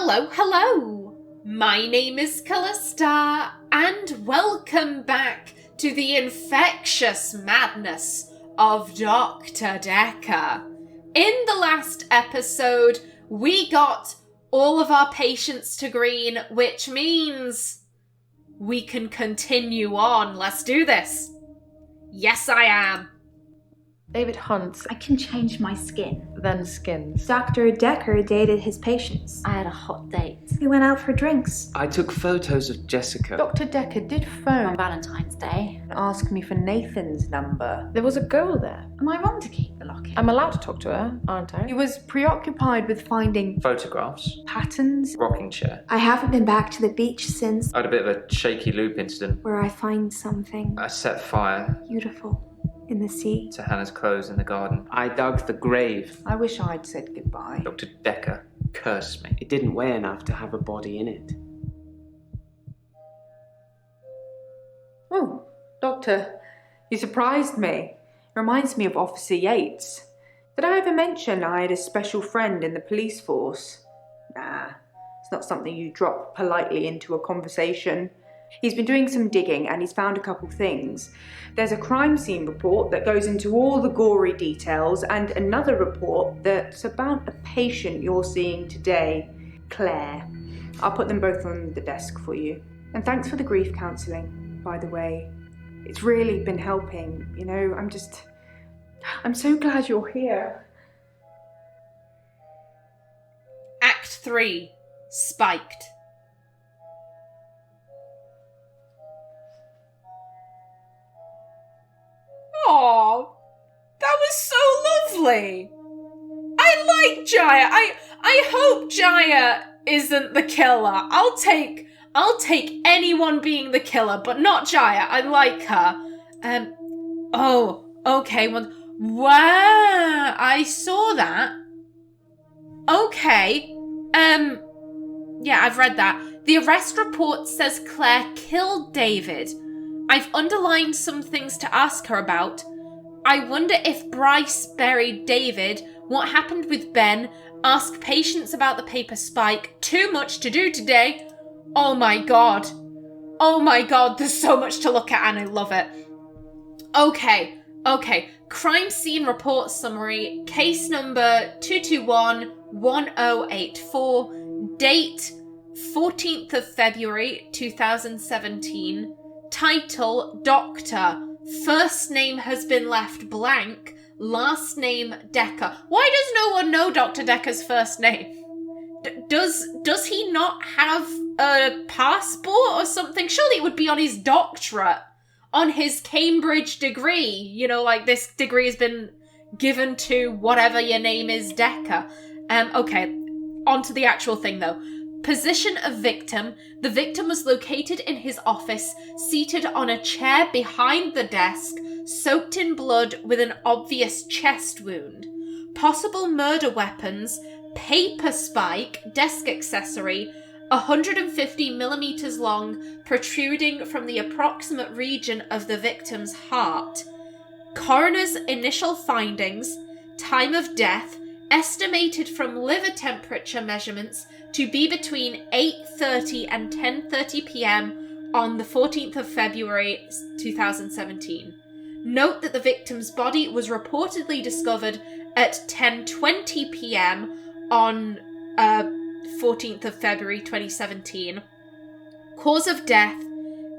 Hello, hello! My name is Callista, and welcome back to the infectious madness of Dr. Dekker. In the last episode, we got all of our patients to green, which means we can continue on. Let's do this. Yes, I am. David Hunt. I can change my skin. Then skins. Dr. Dekker dated his patients. I had a hot date. We went out for drinks. I took photos of Jessica. Dr. Dekker did phone On Valentine's Day. and ask me for Nathan's number. There was a girl there. Am I wrong to keep the locket? I'm allowed to talk to her, aren't I? He was preoccupied with finding Photographs. patterns. Rocking chair. I haven't been back to the beach since, I had a bit of a shaky loop incident. where I find something I set fire beautiful in the sea. to Hannah's clothes in the garden. I dug the grave. I wish I'd said goodbye. Dr. Dekker cursed me. It didn't weigh enough to have a body in it. Oh, Doctor, you surprised me. Reminds me of Officer Yates. Did I ever mention I had a special friend in the police force? Nah, it's not something you drop politely into a conversation. He's been doing some digging and he's found a couple things. There's a crime scene report that goes into all the gory details and another report that's about a patient you're seeing today, Claire. I'll put them both on the desk for you. And thanks for the grief counselling, by the way. It's really been helping, you know, I'm so glad you're here. Act 3. Spiked. Aw, that was so lovely. I like Jaya. I hope Jaya isn't the killer. I'll take anyone being the killer, but not Jaya. I like her. Oh, okay. Wow, I saw that. Okay. Yeah, I've read that. The arrest report says Claire killed David. I've underlined some things to ask her about. I wonder if Bryce buried David, what happened with Ben, ask patients about the paper spike. Too much to do today. Oh my god. Oh my god, there's so much to look at and I love it. Okay. Crime scene report summary. Case number 221-1084. Date 14th of February 2017. Title, Doctor. First name has been left blank. Last name, Dekker. Why does no one know Dr. Dekker's first name? Does he not have a passport or something? Surely it would be on his doctorate. On his Cambridge degree. You know, like this degree has been given to whatever your name is, Dekker. Okay, on to the actual thing though. Position of victim. The victim was located in his office, seated on a chair behind the desk, soaked in blood with an obvious chest wound. Possible murder weapons, paper spike, desk accessory, 150 millimeters long, protruding from the approximate region of the victim's heart. Coroner's initial findings, time of death, estimated from liver temperature measurements to be between 8:30 and 10:30 p.m. on the 14th of February 2017. Note that the victim's body was reportedly discovered at 10:20 p.m. on 14th of February 2017. Cause of death,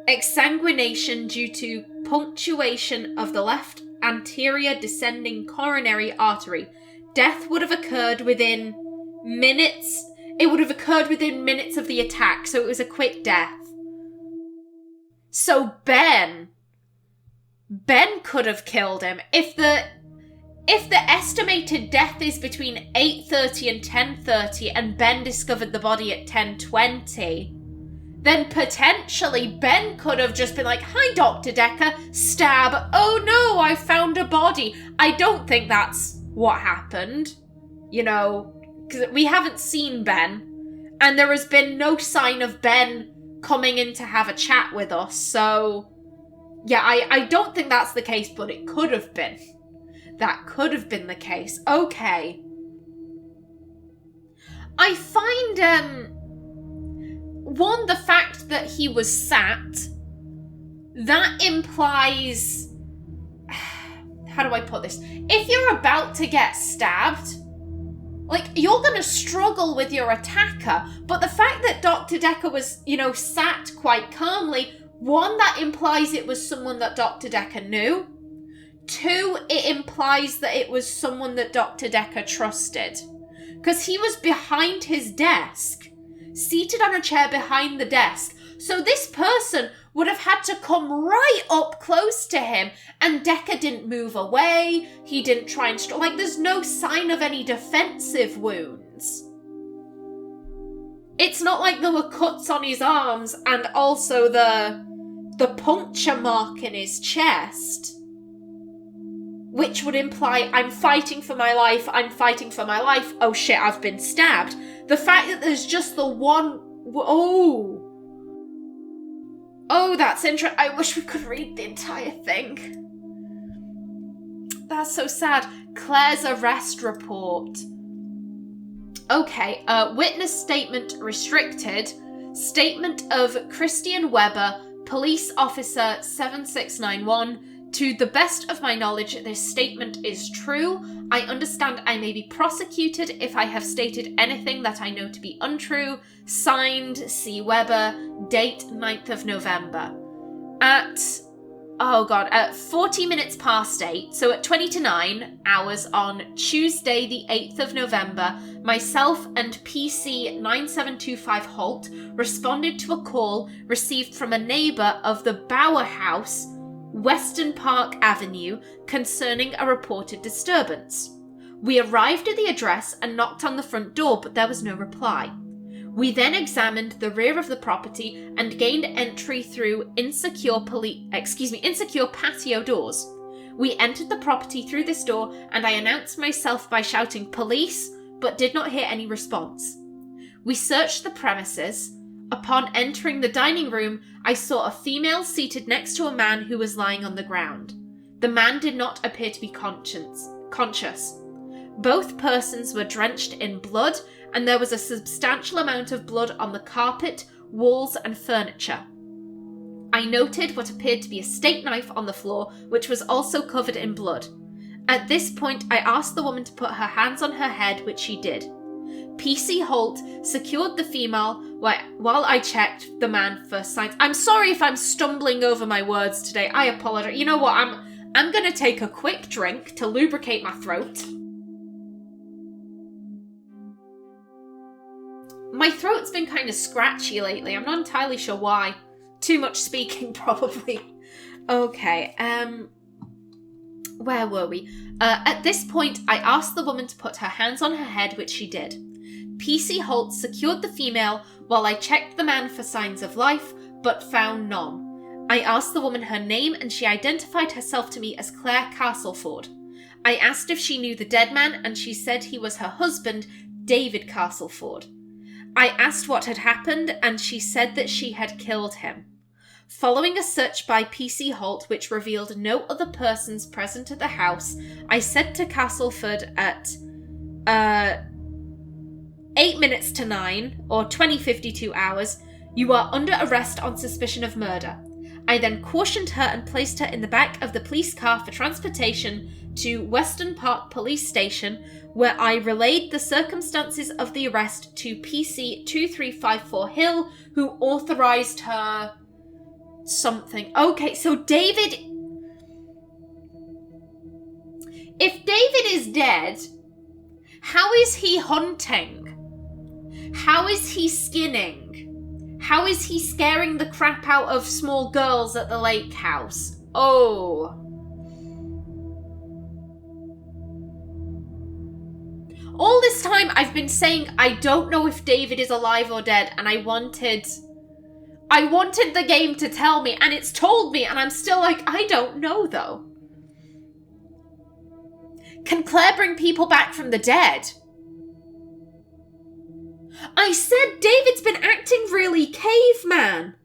exsanguination due to punctuation of the left anterior descending coronary artery. Death would have occurred within minutes. It would have occurred within minutes of the attack, so it was a quick death. So Ben could have killed him. If the estimated death is between 8:30 and 10:30 and Ben discovered the body at 10:20, then potentially Ben could have just been like, "Hi, Dr. Dekker," stab, "Oh no, I found a body." I don't think that's what happened, you know, because we haven't seen Ben, and there has been no sign of Ben coming in to have a chat with us, so yeah, I don't think that's the case, but it could have been. That could have been the case. Okay. I find one, the fact that he was sat, that implies... How do I put this? If you're about to get stabbed, like, you're going to struggle with your attacker. But the fact that Dr. Dekker was, sat quite calmly, one, that implies it was someone that Dr. Dekker knew. Two, it implies that it was someone that Dr. Dekker trusted. Because he was behind his desk, seated on a chair behind the desk. So this person would have had to come right up close to him, and Dekker didn't move away. He didn't try and there's no sign of any defensive wounds. It's not like there were cuts on his arms and also the puncture mark in his chest, which would imply, I'm fighting for my life, I'm fighting for my life, oh shit, I've been stabbed. The fact that there's just the one... Oh, that's interesting. I wish we could read the entire thing. That's so sad. Claire's arrest report. Okay, witness statement restricted. Statement of Christian Weber, police officer 7691. To the best of my knowledge, this statement is true. I understand I may be prosecuted if I have stated anything that I know to be untrue. Signed, C. Weber, date 9th of November. At 40 minutes past 8, so at 20 to 9 hours on Tuesday the 8th of November, myself and PC 9725 Holt responded to a call received from a neighbour of the Bower House, Western Park Avenue, concerning a reported disturbance. We arrived at the address and knocked on the front door, but there was no reply. We then examined the rear of the property and gained entry through insecure patio doors. We entered the property through this door, and I announced myself by shouting "Police," but did not hear any response. We searched the premises. Upon entering the dining room, I saw a female seated next to a man who was lying on the ground. The man did not appear to be conscious. Both persons were drenched in blood, and there was a substantial amount of blood on the carpet, walls, and furniture. I noted what appeared to be a steak knife on the floor, which was also covered in blood. At this point, I asked the woman to put her hands on her head, which she did. PC Holt secured the female while I checked the man for signs. I'm sorry if I'm stumbling over my words today. I apologize. You know what? I'm going to take a quick drink to lubricate my throat. My throat's been kind of scratchy lately. I'm not entirely sure why. Too much speaking, probably. Okay, where were we? At this point, I asked the woman to put her hands on her head, which she did. PC Holt secured the female while I checked the man for signs of life, but found none. I asked the woman her name, and she identified herself to me as Claire Castleford. I asked if she knew the dead man, and she said he was her husband, David Castleford. I asked what had happened, and she said that she had killed him. Following a search by PC Holt, which revealed no other persons present at the house, I said to Castleford at 8 minutes to 9, or 20:52 hours, "You are under arrest on suspicion of murder." I then cautioned her and placed her in the back of the police car for transportation to Western Park Police Station, where I relayed the circumstances of the arrest to PC 2354 Hill, who authorized her something. Okay, so David... If David is dead, how is he hunting? How is he skinning? How is he scaring the crap out of small girls at the lake house? Oh. All this time I've been saying I don't know if David is alive or dead, and I wanted the game to tell me, and it's told me, and I'm still like, I don't know though. Can Claire bring people back from the dead? I said David's been acting really caveman.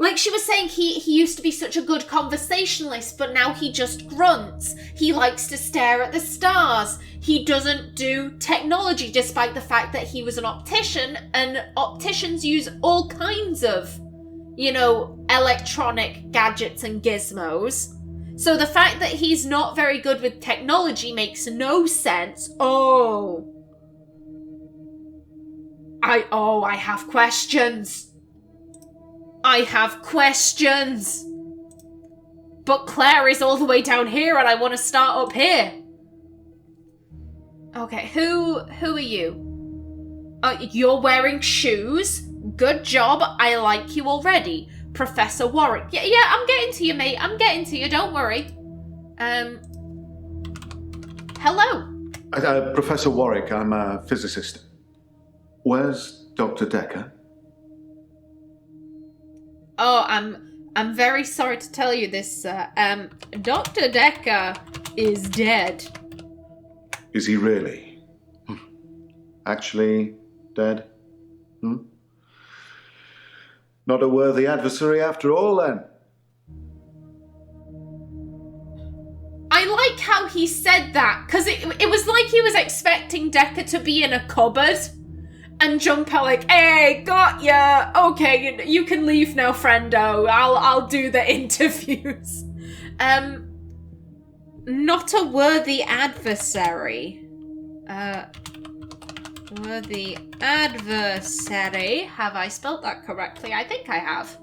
Like she was saying, he used to be such a good conversationalist, but now he just grunts. He likes to stare at the stars. He doesn't do technology, despite the fact that he was an optician, and opticians use all kinds of, electronic gadgets and gizmos. So the fact that he's not very good with technology makes no sense. I have questions. I have questions. But Claire is all the way down here and I want to start up here. Okay, who are you? You're wearing shoes. Good job. I like you already. Professor Warwick. Yeah, I'm getting to you, mate. I'm getting to you. Don't worry. Hello. Professor Warwick, I'm a physicist. Where's Dr. Dekker? Oh, I'm very sorry to tell you this, sir. Dr. Dekker is dead. Is he really? Actually dead? Not a worthy adversary after all, then. I like how he said that, because it was like he was expecting Dekker to be in a cupboard and jump out like, hey, got ya. Okay, you can leave now, friendo. I'll do the interviews. Not a worthy adversary. Worthy adversary. Have I spelt that correctly? I think I have.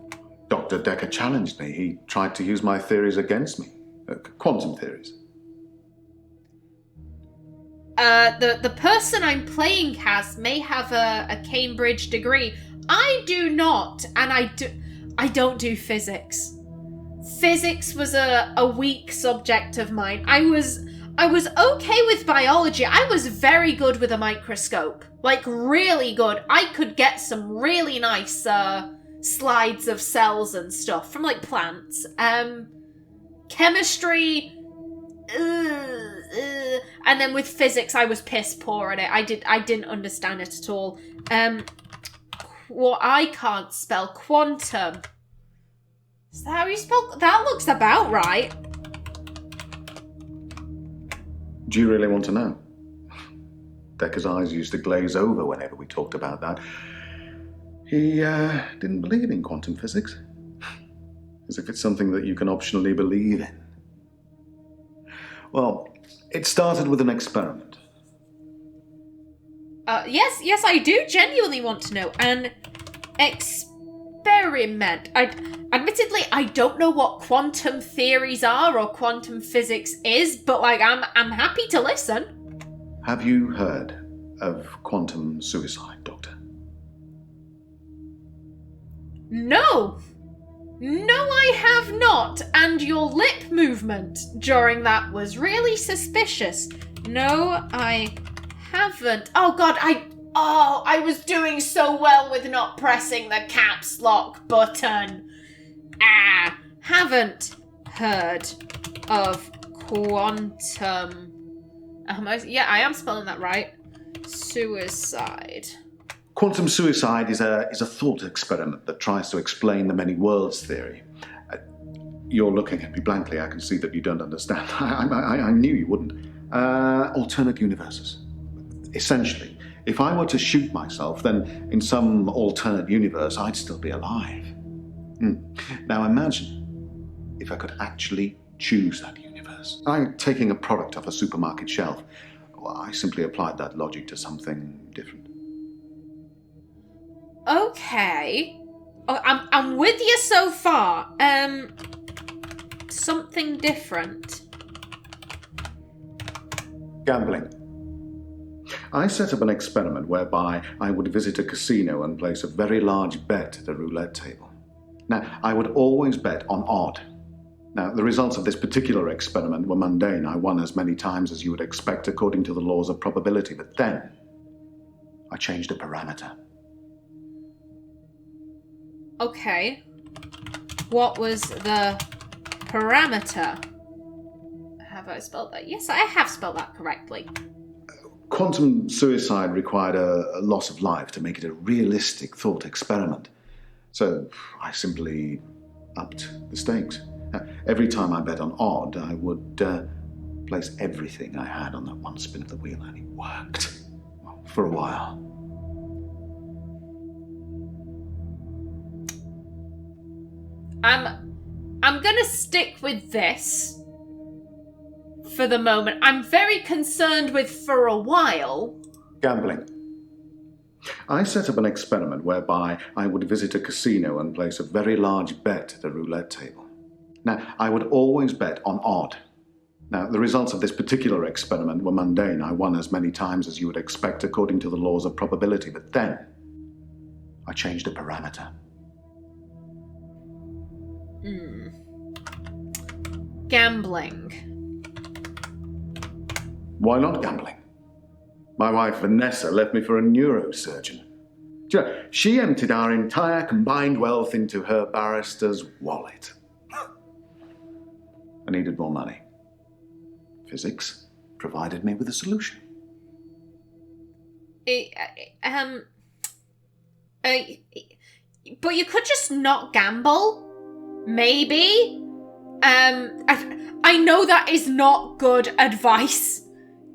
Dr. Dekker challenged me. He tried to use my theories against me. Quantum theories. The person I'm playing may have a Cambridge degree. I do not, and I don't do physics. Physics was a weak subject of mine. I was okay with biology. I was very good with a microscope. Like, really good. I could get some really nice slides of cells and stuff from, like, plants. Chemistry... and then with physics, I was piss poor at it. I didn't understand it at all. What I can't spell, quantum. Is that how you spell? That looks about right. Do you really want to know? Dekker's eyes used to glaze over whenever we talked about that. He didn't believe in quantum physics. As if it's something that you can optionally believe in. Well, it started with an experiment. Yes, I do genuinely want to know. An experiment. Admittedly, I don't know what quantum theories are or quantum physics is, but like, I'm happy to listen. Have you heard of quantum suicide, Doctor? No, I have not, and your lip movement during that was really suspicious. No, I haven't. Oh god, I was doing so well with not pressing the caps lock button. Haven't heard of quantum... I am spelling that right. Suicide. Quantum suicide is a thought experiment that tries to explain the many worlds theory. You're looking at me blankly. I can see that you don't understand. I knew you wouldn't. Alternate universes. Essentially, if I were to shoot myself, then in some alternate universe, I'd still be alive. Now imagine if I could actually choose that universe. I'm taking a product off a supermarket shelf. Well, I simply applied that logic to something different. Okay. I'm with you so far. Something different. Gambling. I set up an experiment whereby I would visit a casino and place a very large bet at a roulette table. Now, I would always bet on odd. Now, the results of this particular experiment were mundane. I won as many times as you would expect according to the laws of probability. But then, I changed a parameter. Okay. What was the parameter? Have I spelled that? Yes, I have spelled that correctly. Quantum suicide required a loss of life to make it a realistic thought experiment. So I simply upped the stakes. Every time I bet on odd, I would place everything I had on that one spin of the wheel, and it worked. Well, for a while. I'm gonna stick with this for the moment. I'm very concerned with for a while. Gambling. I set up an experiment whereby I would visit a casino and place a very large bet at a roulette table. Now, I would always bet on odd. Now, the results of this particular experiment were mundane. I won as many times as you would expect according to the laws of probability, but then I changed a parameter. Gambling. Why not gambling? My wife Vanessa left me for a neurosurgeon. Do you know, she emptied our entire combined wealth into her barrister's wallet. I needed more money. Physics provided me with a solution. But you could just not gamble. Maybe. I know that is not good advice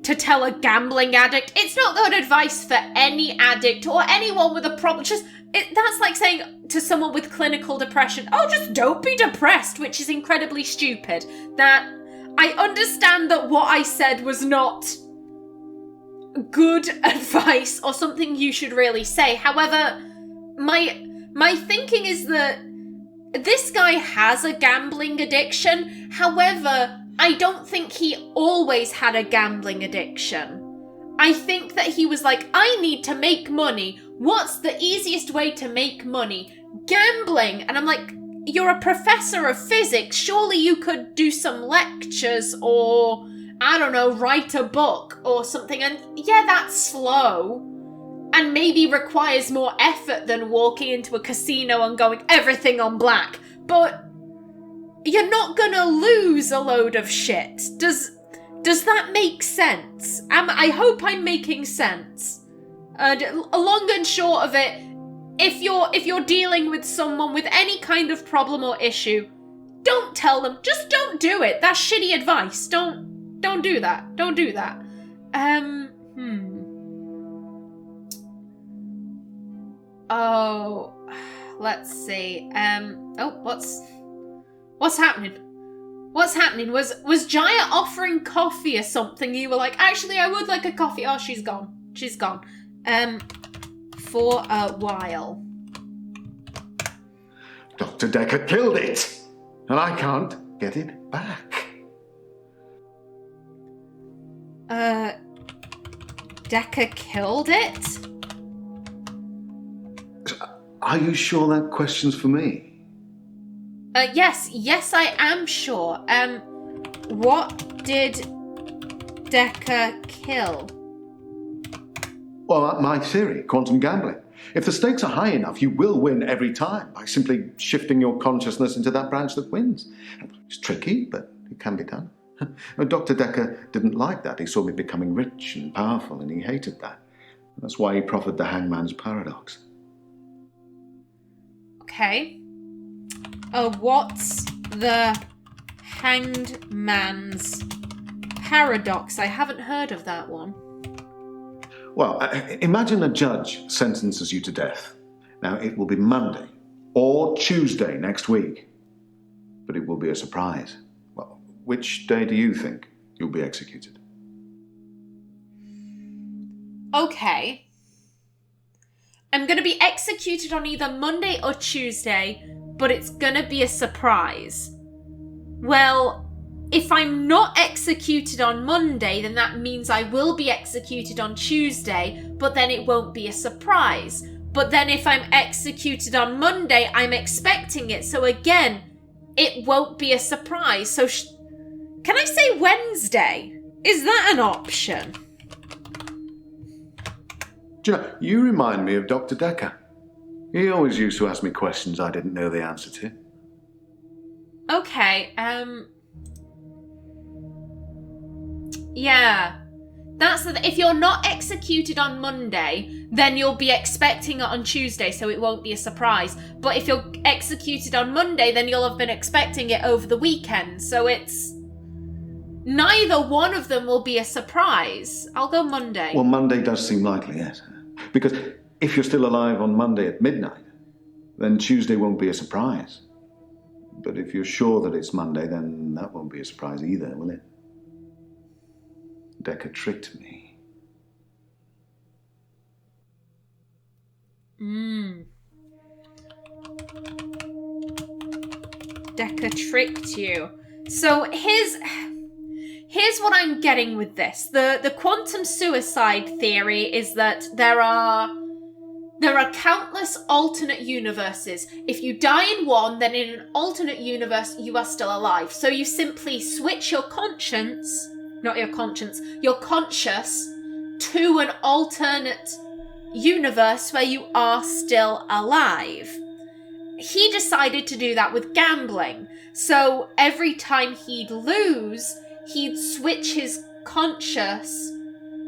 to tell a gambling addict. It's not good advice for any addict or anyone with a problem. That's like saying to someone with clinical depression, oh, just don't be depressed, which is incredibly stupid. That I understand that what I said was not good advice or something you should really say. However, my thinking is that this guy has a gambling addiction. However, I don't think he always had a gambling addiction. I think that he was like, I need to make money. What's the easiest way to make money? Gambling. And I'm like, you're a professor of physics. Surely you could do some lectures or, I don't know, write a book or something. And yeah, that's slow. And maybe requires more effort than walking into a casino and going everything on black. But you're not gonna lose a load of shit. Does that make sense? I hope I'm making sense. Long and short of it, if you're dealing with someone with any kind of problem or issue, don't tell them. Just don't do it. That's shitty advice. Don't do that. Don't do that. Oh, let's see. What's happening? What's happening? Was Jaya offering coffee or something? You were like, actually, I would like a coffee. Oh, she's gone. She's gone. For a while. Dr. Dekker killed it, and I can't get it back. Dekker killed it? Are you sure that question's for me? Yes, I am sure. What did Dekker kill? Well, my theory, quantum gambling. If the stakes are high enough, you will win every time by simply shifting your consciousness into that branch that wins. It's tricky, but it can be done. Dr. Dekker didn't like that. He saw me becoming rich and powerful, and he hated that. That's why he proffered the hangman's paradox. Okay. What's the hanged man's paradox? I haven't heard of that one. Well, imagine a judge sentences you to death. Now, it will be Monday or Tuesday next week, but it will be a surprise. Well, which day do you think you'll be executed? Okay. I'm going to be executed on either Monday or Tuesday, but it's going to be a surprise. Well, if I'm not executed on Monday, then that means I will be executed on Tuesday, but then it won't be a surprise. But then if I'm executed on Monday, I'm expecting it. So again, it won't be a surprise. So can I say Wednesday? Is that an option? Do you know, you remind me of Dr. Dekker. He always used to ask me questions I didn't know the answer to. Okay, yeah. If you're not executed on Monday, then you'll be expecting it on Tuesday, so it won't be a surprise. But if you're executed on Monday, then you'll have been expecting it over the weekend, so it's... Neither one of them will be a surprise. I'll go Monday. Well, Monday does seem likely, yes. Because if you're still alive on Monday at midnight, then Tuesday won't be a surprise. But if you're sure that it's Monday, then that won't be a surprise either, will it? Dekker tricked me. Dekker tricked you. So here's what I'm getting with this. The quantum suicide theory is that there are countless alternate universes. If you die in one, then in an alternate universe, you are still alive. So you simply switch your conscious to an alternate universe where you are still alive. He decided to do that with gambling. So every time he'd lose, he'd switch his conscious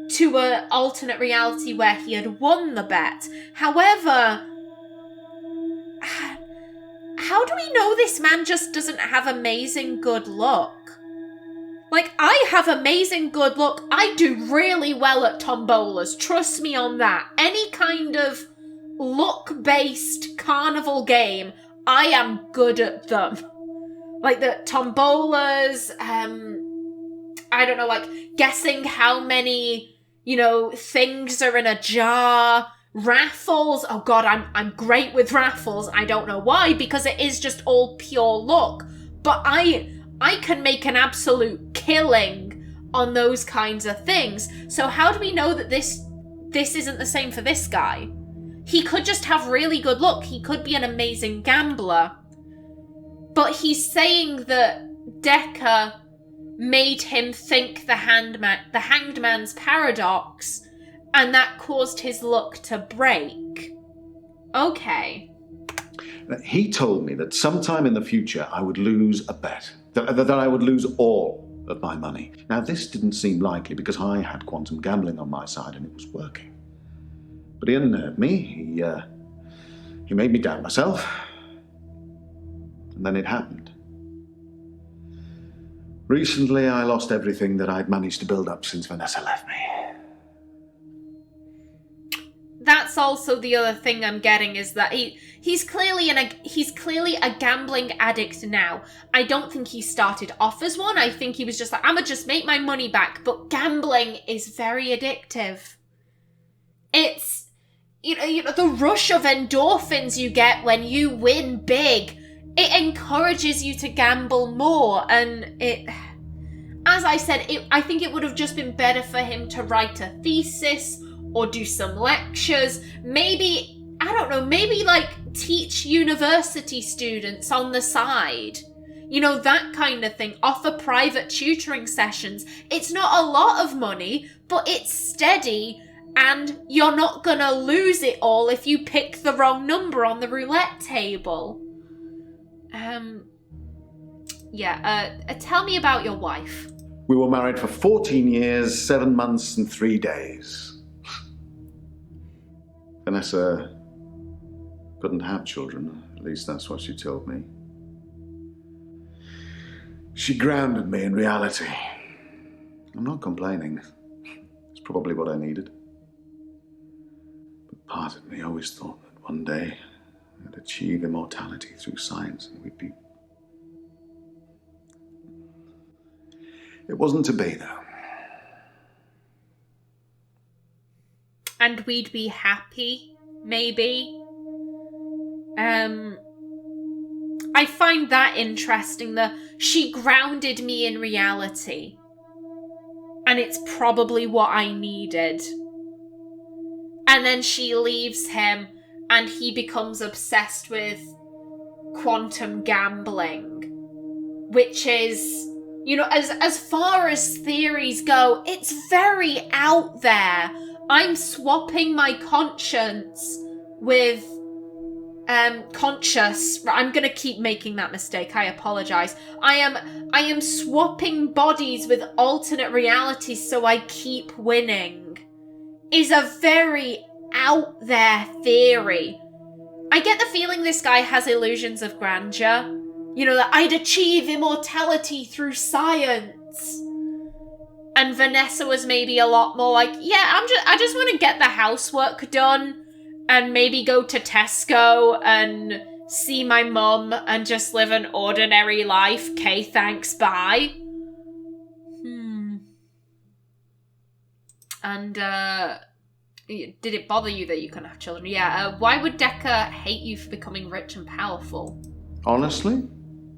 to an alternate reality where he had won the bet. However, how do we know this man just doesn't have amazing good luck? Like, I have amazing good luck. I do really well at tombolas. Trust me on that. Any kind of luck-based carnival game, I am good at them. Like the tombolas, I don't know, like guessing how many, things are in a jar. Raffles. Oh God, I'm great with raffles. I don't know why, because it is just all pure luck. But I can make an absolute killing on those kinds of things. So how do we know that this isn't the same for this guy? He could just have really good luck. He could be an amazing gambler. But he's saying that Dekker made him think the Hanged Man's paradox, and that caused his luck to break. Okay. He told me that sometime in the future I would lose a bet, that I would lose all of my money. Now, this didn't seem likely because I had quantum gambling on my side and it was working. But he unnerved me. He made me doubt myself. And then it happened. Recently, I lost everything that I'd managed to build up since Vanessa left me. That's also the other thing I'm getting, is that he's clearly a gambling addict now. I don't think he started off as one. I think he was just like, I'ma just make my money back. But gambling is very addictive. It's the rush of endorphins you get when you win big. It encourages you to gamble more, and as I said, I think it would have just been better for him to write a thesis or do some lectures. Maybe, I don't know, maybe like teach university students on the side. That kind of thing. Offer private tutoring sessions. It's not a lot of money, but it's steady, and you're not gonna lose it all if you pick the wrong number on the roulette table. Tell me about your wife. We were married for 14 years, 7 months and 3 days. Vanessa couldn't have children, at least that's what she told me. She grounded me in reality. I'm not complaining. It's probably what I needed. But part of me always thought that one day I'd achieve immortality through science and we'd be... It wasn't to be, though. And we'd be happy, maybe. I find that interesting, that she grounded me in reality. And it's probably what I needed. And then she leaves him, and he becomes obsessed with quantum gambling. Which is, as far as theories go, it's very out there. I'm swapping my conscience with conscious. I'm gonna keep making that mistake. I apologize. I am swapping bodies with alternate realities so I keep winning. Is a very out there theory. I get the feeling this guy has illusions of grandeur. You know, that I'd achieve immortality through science. And Vanessa was maybe a lot more like, yeah, I just want to get the housework done and maybe go to Tesco and see my mum and just live an ordinary life. Okay, thanks, bye. And, did it bother you that you couldn't have children? Yeah, why would Dekker hate you for becoming rich and powerful? Honestly?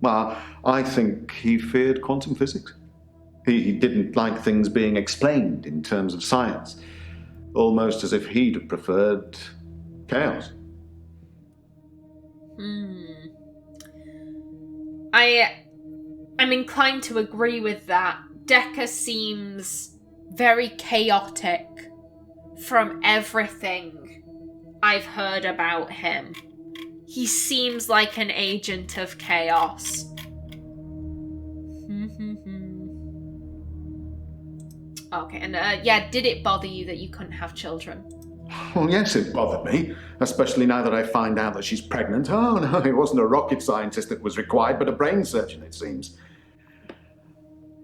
Well, I think he feared quantum physics. He didn't like things being explained in terms of science. Almost as if he'd have preferred chaos. I'm inclined to agree with that. Dekker seems very chaotic from everything I've heard about him. He seems like an agent of chaos. Okay, and yeah, did it bother you that you couldn't have children? Well, yes, it bothered me, especially now that I find out that she's pregnant. Oh, no, it wasn't a rocket scientist that was required, but a brain surgeon, it seems.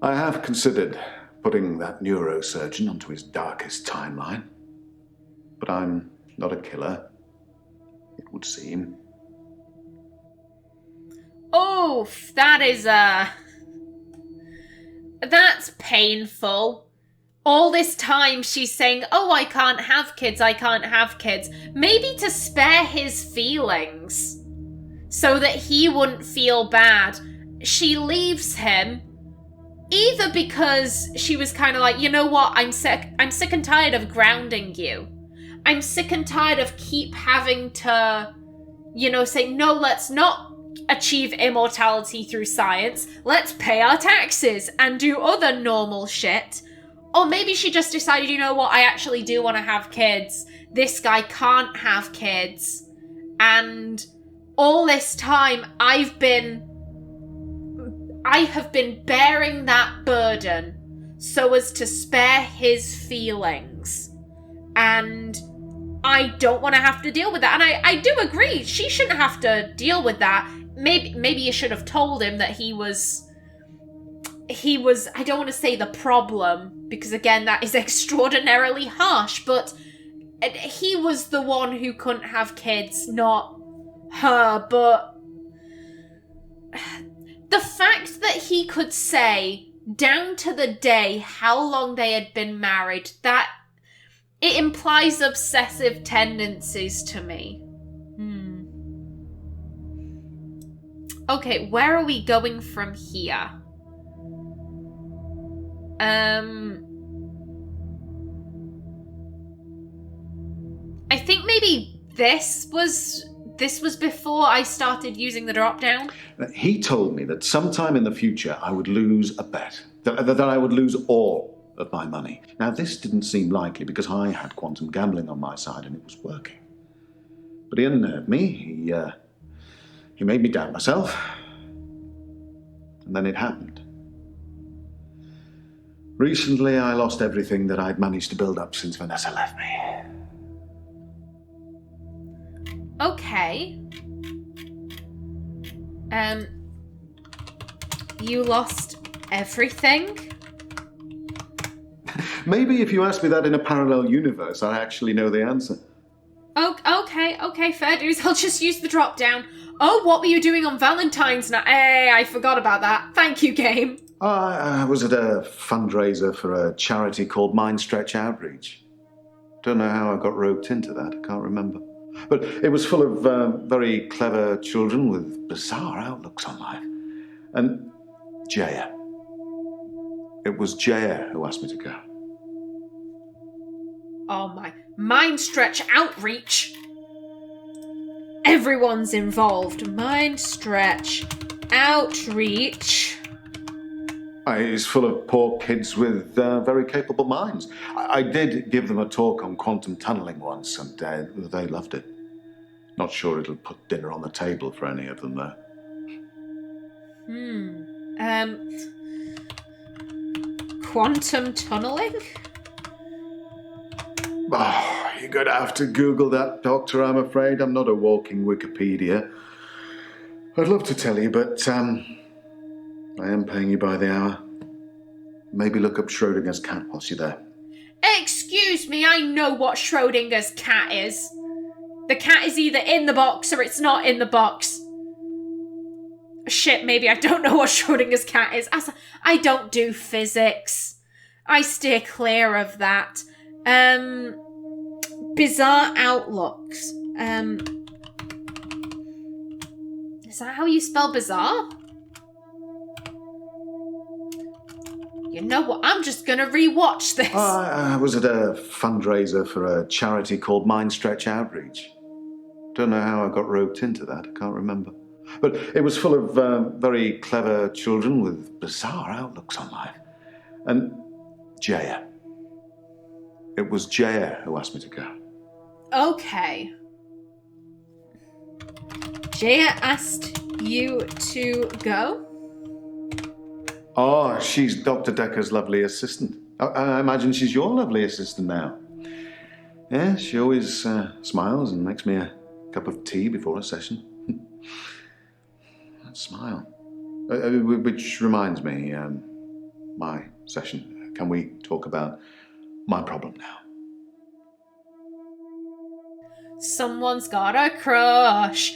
I have considered putting that neurosurgeon onto his darkest timeline. But I'm not a killer, it would seem. Oh, that's painful. All this time she's saying, oh, I can't have kids. Maybe to spare his feelings. So that he wouldn't feel bad. She leaves him. Either because she was kind of like, you know what, I'm sick and tired of grounding you. I'm sick and tired of keep having to, say, no, let's not achieve immortality through science. Let's pay our taxes and do other normal shit. Or maybe she just decided, you know what, I actually do want to have kids. This guy can't have kids. And all this time, I have been bearing that burden so as to spare his feelings. And I don't want to have to deal with that. And I do agree, she shouldn't have to deal with that. Maybe you should have told him that he was, I don't want to say the problem, because again, that is extraordinarily harsh, but he was the one who couldn't have kids, not her. But the fact that he could say, down to the day, how long they had been married, that it implies obsessive tendencies to me. Okay, where are we going from here? I think maybe this was before I started using the drop-down. He told me that sometime in the future I would lose a bet, that I would lose all of my money. Now, this didn't seem likely because I had quantum gambling on my side and it was working. But he unnerved me, he made me doubt myself, and then it happened. Recently, I lost everything that I'd managed to build up since Vanessa left me. Okay. You lost everything? Maybe if you asked me that in a parallel universe, I actually know the answer. Okay, fair dues. I'll just use the drop down. Oh, what were you doing on Valentine's night? Hey, I forgot about that. Thank you, game. I was at a fundraiser for a charity called Mind Stretch Outreach. Don't know how I got roped into that, I can't remember. But it was full of very clever children with bizarre outlooks on life. And Jaya. It was Jaya who asked me to go. Oh my. Mind Stretch Outreach. Everyone's involved. Mind Stretch Outreach. It's full of poor kids with very capable minds. I did give them a talk on quantum tunneling once, and they loved it. Not sure it'll put dinner on the table for any of them, though. Quantum tunneling? Oh, you're going to have to Google that, Doctor, I'm afraid. I'm not a walking Wikipedia. I'd love to tell you, but I am paying you by the hour. Maybe look up Schrodinger's cat whilst you're there. Excuse me, I know what Schrodinger's cat is. The cat is either in the box or it's not in the box. Shit, maybe I don't know what Schrodinger's cat is. I don't do physics. I steer clear of that. Bizarre outlooks. Is that how you spell bizarre? You know what? I'm just gonna rewatch this. I was at a fundraiser for a charity called Mind Stretch Outreach. Don't know how I got roped into that. I can't remember. But it was full of very clever children with bizarre outlooks on life. And Jaya. It was Jaya who asked me to go. Okay. Jaya asked you to go? Oh, she's Dr. Dekker's lovely assistant. I imagine she's your lovely assistant now. Yeah, she always smiles and makes me a cup of tea before a session. That smile. Which reminds me, my session. Can we talk about my problem now? Someone's got a crush.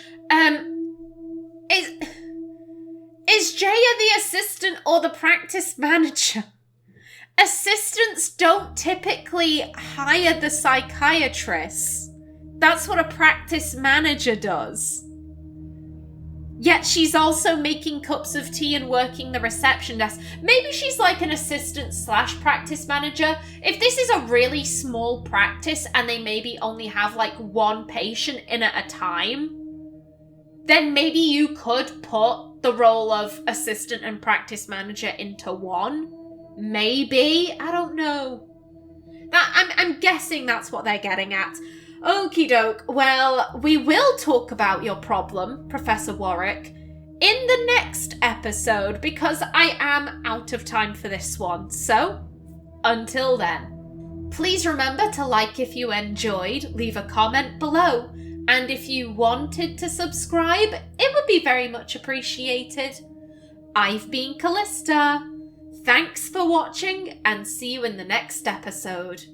Is Jaya the assistant or the practice manager? Assistants don't typically hire the psychiatrists. That's what a practice manager does. Yet she's also making cups of tea and working the reception desk. Maybe she's like an assistant / practice manager. If this is a really small practice and they maybe only have like one patient in at a time, then maybe you could put the role of assistant and practice manager into one. Maybe. I don't know. I'm guessing that's what they're getting at. Okie doke. Well, we will talk about your problem, Professor Warwick, in the next episode because I am out of time for this one. So, until then, please remember to like if you enjoyed, leave a comment below, and if you wanted to subscribe, it would be very much appreciated. I've been Callista. Thanks for watching and see you in the next episode.